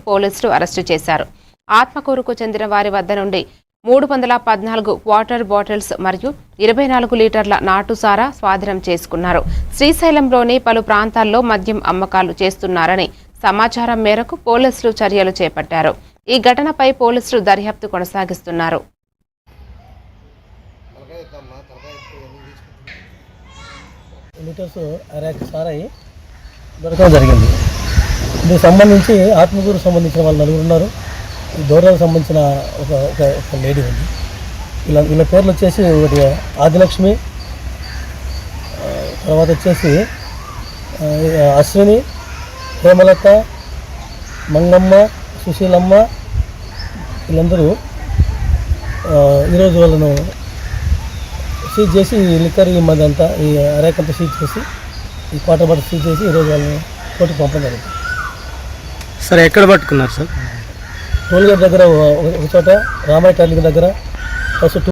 పోలీసులు అరెస్టు చేశారు. ఆత్మకూరుకు చెందిన వారి వద్ద నుండి 314 వాటర్ బాటిల్స్ మరియు 24 లీటర్ల నాటుసారా స్వాధీనం చేసుకున్నారు. శ్రీశైలంలోని పలు ప్రాంతాల్లో మద్యం అమ్మకాలు చేస్తున్నారని సమాచారం మేరకు పోలీసులు చర్యలు చేపట్టారు. ఈ ఘటనపై పోలీసులు దర్యాప్తు కొనసాగిస్తున్నారు. దీనికి సంబంధించి ఆత్మకూరుకు సంబంధించిన వాళ్ళు 4 ఉన్నారు. ఈ దూరాలకు సంబంధించిన ఒక లేడీ ఉంది. వీళ్ళ పేర్లు వచ్చేసి ఒకటి ఆదిలక్ష్మి, తర్వాత వచ్చేసి అశ్విని, హేమలత, మంగమ్మ, సుశీలమ్మ. వీళ్ళందరూ ఈరోజు వాళ్ళను సీజ్ చేసి లిక్కర్ ఈ మధ్య అంతా ఈ అరేకంతా సీజ్ చేసి ఈ క్వార్టర్ బాటిల్ సీజ్ చేసి ఈరోజు వాళ్ళని కోర్టుకు పంపడం జరిగింది. సార్ ఎక్కడ పట్టుకున్నారు సార్? టోల్గేట్ దగ్గర ఒక చోట, రామాయ టర్నింగ్ దగ్గర,